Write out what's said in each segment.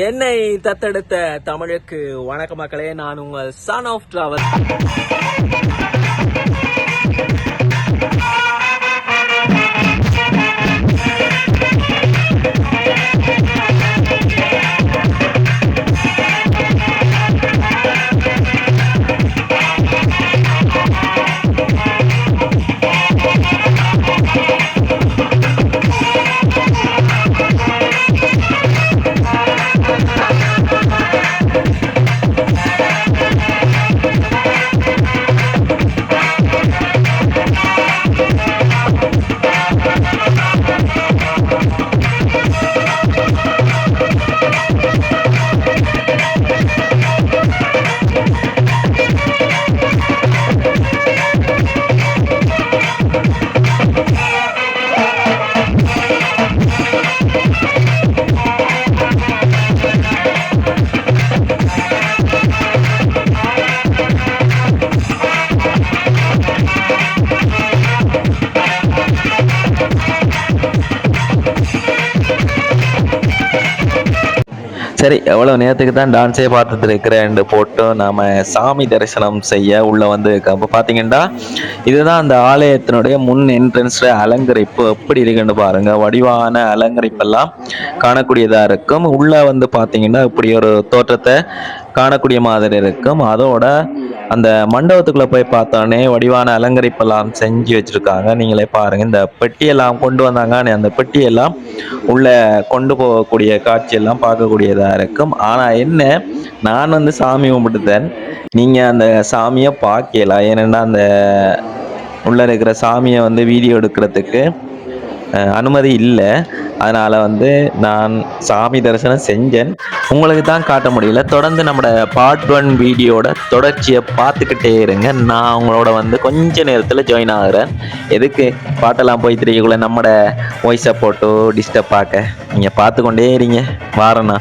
என்னை தத்தெடுத்த தமிழுக்கு வணக்க மக்களே, நான் உங்கள் சன் ஆஃப் டிராவல். சரி, எவ்வளோ நேரத்துக்கு தான் டான்ஸே பார்த்துட்டு இருக்கிறேன் போட்டு நாம் சாமி தரிசனம் செய்ய உள்ளே வந்து அப்போ பார்த்தீங்கன்னா இதுதான் அந்த ஆலயத்தினுடைய முன் என்ட்ரன்ஸ் அலங்கரிப்பு எப்படி இருக்குன்னு பாருங்கள். வடிவான அலங்கரிப்பெல்லாம் காணக்கூடியதாக இருக்கும். உள்ளே வந்து பார்த்தீங்கன்னா இப்படி ஒரு தோற்றத்தை காணக்கூடிய மாதிரி இருக்கும். அதோட அந்த மண்டபத்துக்குள்ளே போய் பார்த்தோன்னே வடிவான அலங்கரிப்பெல்லாம் செஞ்சு வச்சுருக்காங்க. நீங்களே பாருங்கள், இந்த பெட்டியெல்லாம் கொண்டு வந்தாங்க. அந்த பெட்டியெல்லாம் உள்ளே கொண்டு போகக்கூடிய காட்சியெல்லாம் பார்க்கக்கூடியதாக இருக்கும். ஆனால் என்ன, நான் வந்து சாமி கும்பிட்டுட்டேன், நீங்கள் அந்த சாமியை பார்க்கலாம். ஏன்னா அந்த உள்ளே இருக்கிற சாமியை வந்து வீடியோ எடுக்கிறதுக்கு அனுமதி இல்லை. அதனால் வந்து நான் சாமி தரிசனம் செஞ்சேன், உங்களுக்கு தான் காட்ட முடியல. தொடர்ந்து நம்மளோட பார்ட் 1 வீடியோட தொடர்ச்சியை பார்த்துக்கிட்டே இருங்க. நான் உங்களோட வந்து கொஞ்ச நேரத்தில் ஜாயின் ஆகுறேன். எதுக்கு பாட்டெல்லாம் போய் தெரியக்குள்ள நம்மளோட வாய்ஸை போட்டு டிஸ்டர்ப் பார்க்க நீங்கள் பார்த்து கொண்டே இருங்க. வாரண்ணா.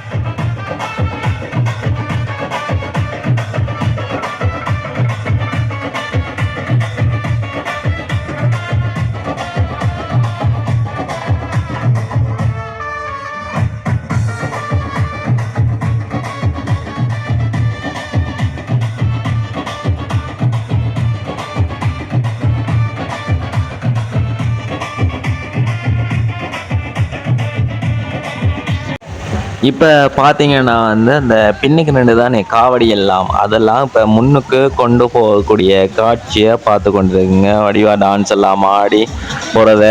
இப்போ பார்த்தீங்கன்னா வந்து அந்த பின்னுக்கு நின்று தான் காவடி எல்லாம் அதெல்லாம் இப்போ முன்னுக்கு கொண்டு போகக்கூடிய காட்சியை பார்த்து கொண்டிருக்குங்க. வடிவா டான்ஸ் எல்லாம் ஆடி போகிறத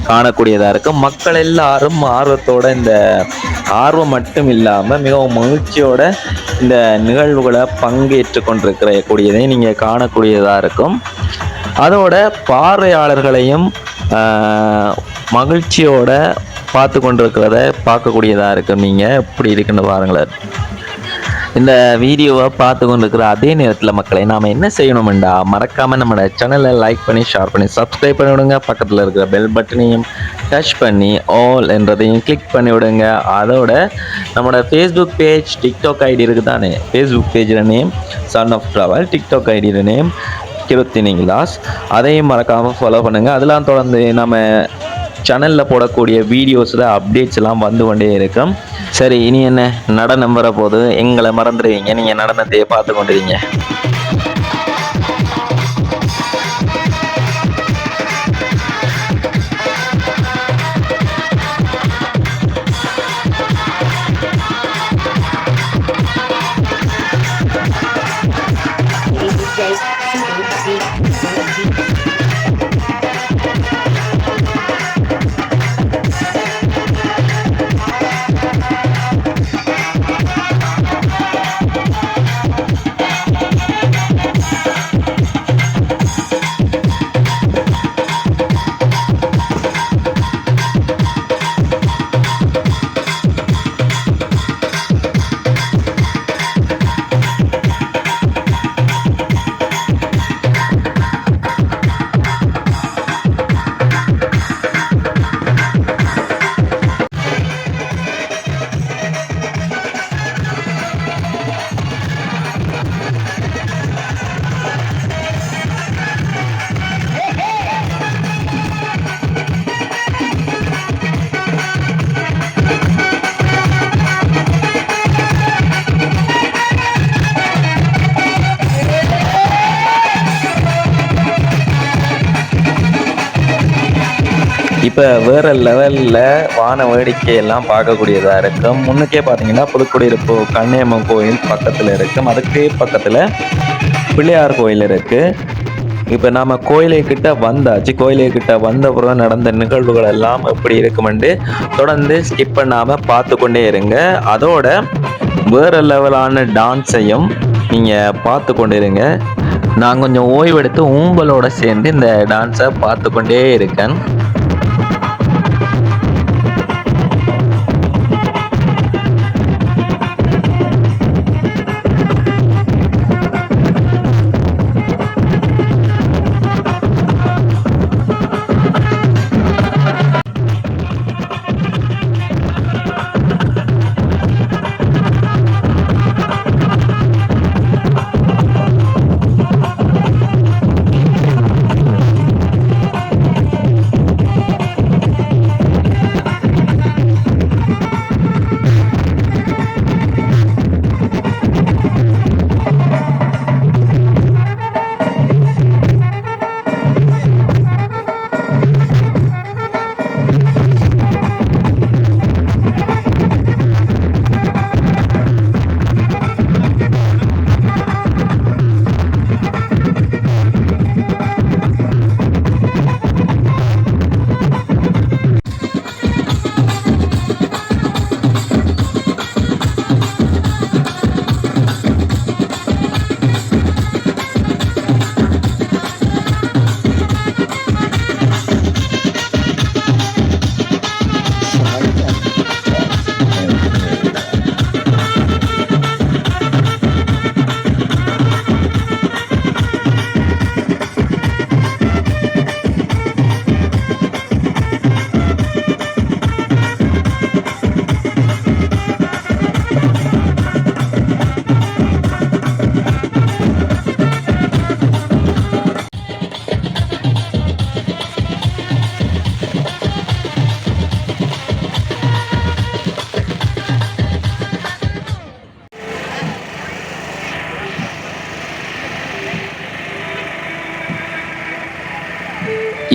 காணக்கூடியதாக இருக்குது. மக்கள் எல்லாரும் ஆர்வத்தோட, இந்த ஆர்வம் மட்டும் இல்லாமல் மிகவும் மகிழ்ச்சியோட இந்த நிகழ்வுகளை பங்கேற்று கொண்டிருக்கிற கூடியதை நீங்கள் காணக்கூடியதாக இருக்கும். அதோட பார்வையாளர்களையும் மகிழ்ச்சியோட பார்த்து கொண்டிருக்கிறத பார்க்கக்கூடியதாக இருக்கும். நீங்கள் எப்படி இருக்குன்னு பாருங்களேன். இந்த வீடியோவை பார்த்து கொண்டிருக்கிற அதே நேரத்தில் மக்களை நாம் என்ன செய்யணும்டா, மறக்காமல் நம்மளோட சேனலை லைக் பண்ணி ஷேர் பண்ணி சப்ஸ்கிரைப் பண்ணி விடுங்க. பக்கத்தில் இருக்கிற பெல் பட்டனையும் டச் பண்ணி ஆல் என்றதையும் கிளிக் பண்ணி விடுங்க. அதோட நம்மளோட ஃபேஸ்புக் பேஜ், டிக்டாக் ஐடி இருக்குது தானே, ஃபேஸ்புக் பேஜில் name son of travel, TikTok ஐடியில் நேம் கிருத்தினி கிளாஸ், அதையும் மறக்காமல் ஃபாலோ பண்ணுங்கள். அதெல்லாம் தொடர்ந்து நம்ம சேனலில் போடக்கூடிய வீடியோஸில் அப்டேட்ஸ் எல்லாம் வந்து கொண்டே இருக்கும். சரி, இனி என்ன நடனம் வரப்போது, எங்களை மறந்துடுவீங்க, நீங்கள் நடனத்தையே பார்த்து கொண்டிருங்க. இப்போ வேற லெவலில் வான வேடிக்கை எல்லாம் பார்க்கக்கூடியதாக இருக்கும். முன்னுக்கே பார்த்தீங்கன்னா புதுக்குடியிருப்பு கண்ணியம்மன் கோயில் பக்கத்தில் இருக்கும். அதுக்கு பக்கத்தில் பிள்ளையார் கோயில் இருக்குது. இப்போ நாம கோயிலுக்கிட்ட வந்தாச்சு. கோயிலுக்கிட்ட வந்த பிறகு நடந்த நிகழ்வுகள் எல்லாம் எப்படி இருக்குமென்று தொடர்ந்து ஸ்கிப் பண்ணாமல் பார்த்து கொண்டே இருங்க. அதோட வேற லெவலான டான்ஸையும் நீங்கள் பார்த்து கொண்டு இருங்க. நான் கொஞ்சம் ஓய்வெடுத்து உங்களோட சேர்ந்து இந்த டான்ஸை பார்த்து கொண்டே இருக்கேன்.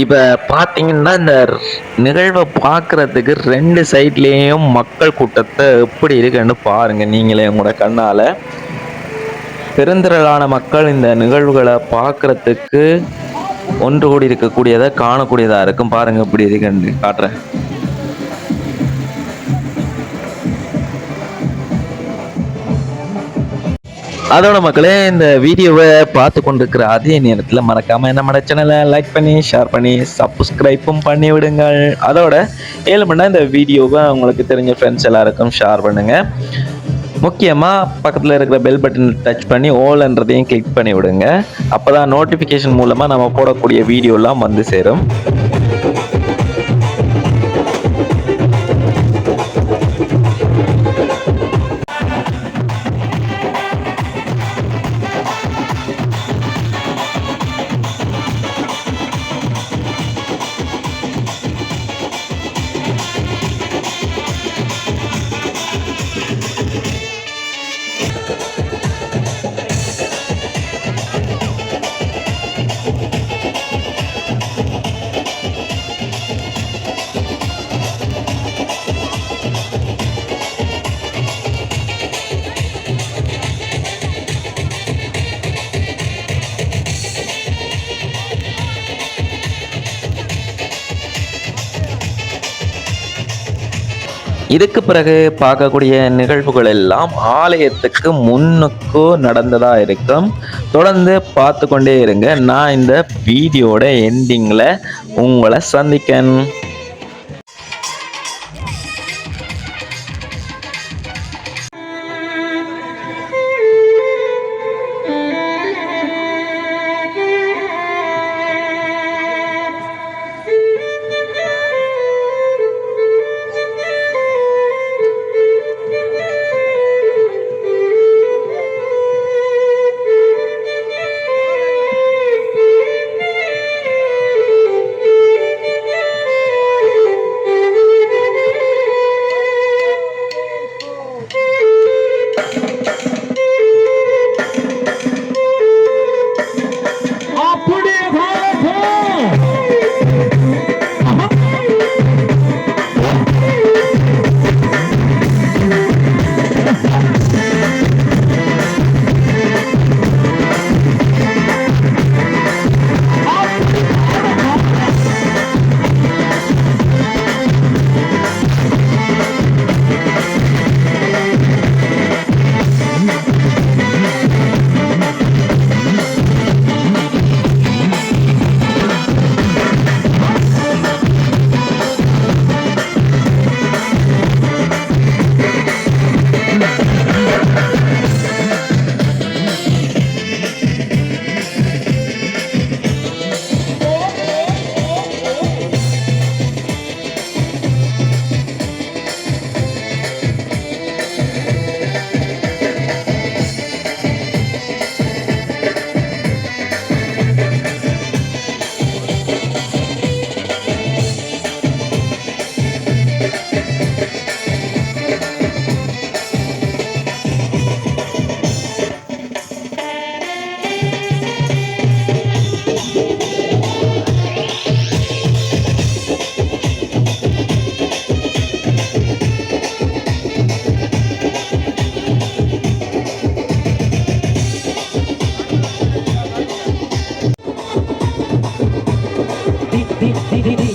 இப்போ பார்த்தீங்கன்னா இந்த நிகழ்வை பார்க்குறதுக்கு 2 சைட்லேயும் மக்கள் கூட்டத்தை எப்படி இருக்குன்னு பாருங்கள் நீங்களே உங்களோட கண்ணால். பெருந்திரளான மக்கள் இந்த நிகழ்வுகளை பார்க்குறதுக்கு ஒன்று கூடி இருக்கக்கூடியதை காணக்கூடியதாக இருக்கும். பாருங்கள் எப்படி இருக்குன்னு காட்டுறேன். அதோட மக்களே, இந்த வீடியோவை பார்த்து கொண்டிருக்கிற அதே நேரத்தில் மறக்காம நம்ம சேனலை லைக் பண்ணி ஷேர் பண்ணி சப்ஸ்கிரைப்பும் பண்ணி விடுங்கள். அதோட 7 மணி நேரம் இந்த வீடியோவை உங்களுக்கு தெரிஞ்ச ஃப்ரெண்ட்ஸ் எல்லாருக்கும் ஷேர் பண்ணுங்க. முக்கியமாக பக்கத்தில் இருக்கிற பெல் பட்டன் டச் பண்ணி ஓல்ன்றதையும் கிளிக் பண்ணி விடுங்க. அப்போ தான் நோட்டிஃபிகேஷன் மூலமாக நம்ம போடக்கூடிய வீடியோலாம் வந்து சேரும். இதுக்கு பிறகு பார்க்கக்கூடிய நிகழ்வுகள் எல்லாம் ஆலயத்துக்கு முன்னுக்கு நடந்ததா இருக்கும். தொடர்ந்து பார்த்து கொண்டே இருங்க. நான் இந்த வீடியோட எண்டிங்கில் உங்களை சந்திக்கேன்.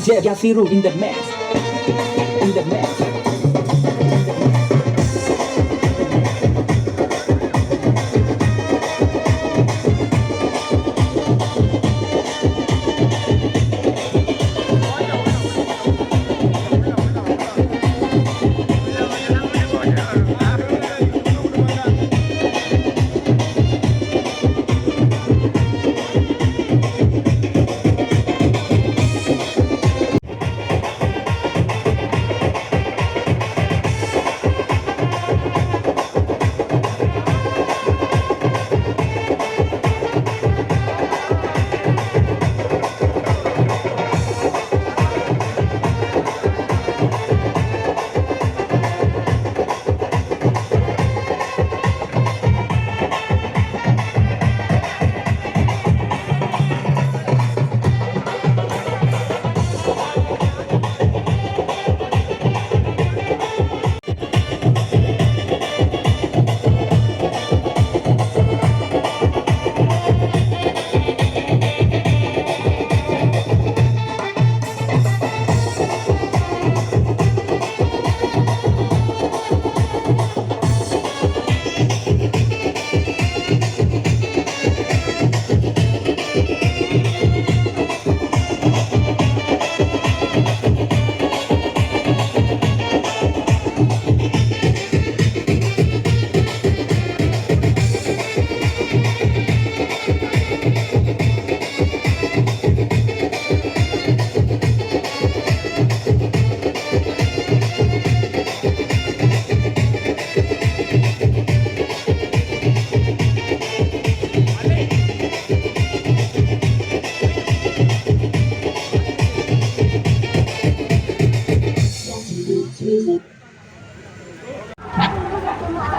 DJ Yasiru in the mix. In the mix.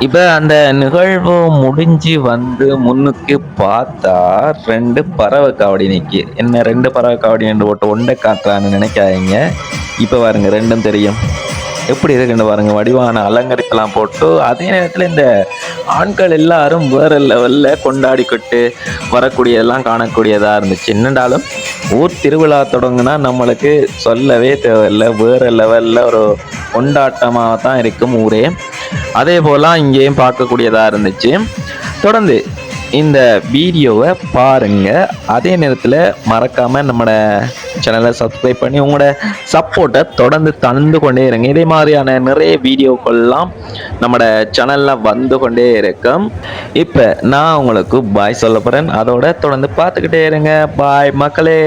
இப்போ அந்த நிகழ்வு முடிஞ்சு வந்து முன்னுக்கு பார்த்தா ரெண்டு பறவை காவடி நிற்கி. என்ன ரெண்டு பறவை காவடி என்று போட்டு ஒன்றை காட்டுறான்னு நினைக்காதீங்க. இப்போ பாருங்க ரெண்டும் தெரியும் எப்படி இருக்குன்னு பாருங்க. வடிவான அலங்கரிப்பெல்லாம் போட்டு அதே நேரத்தில் இந்த ஆண்கள் எல்லாரும் வேற லெவலில் கொண்டாடிக்கிட்டு வரக்கூடியதெல்லாம் காணக்கூடியதாக இருந்துச்சு. என்னென்றாலும் ஊர் திருவிழா தொடங்குனா நம்மளுக்கு சொல்லவே தேவையில்லை, வேறு லெவலில் ஒரு கொண்டாட்டமாக தான் இருக்கும் ஊரே. அதே போல் இங்கேயும் பார்க்கக்கூடியதாக இருந்துச்சு. தொடர்ந்து இந்த வீடியோவை பாருங்கள். அதே நேரத்தில் மறக்காமல் நம்மளோட சேனலை சப்ஸ்கிரைப் பண்ணி உங்களோட சப்போர்ட்டை தொடர்ந்து தந்து கொண்டே இருங்க. இதே மாதிரியான நிறைய வீடியோக்கள்லாம் நம்மளோட சேனலில் வந்து கொண்டே இருக்கும். இப்போ நான் உங்களுக்கு பாய் சொல்ல போகிறேன். அதோட தொடர்ந்து பார்த்துக்கிட்டே இருங்க. பாய் மக்களே.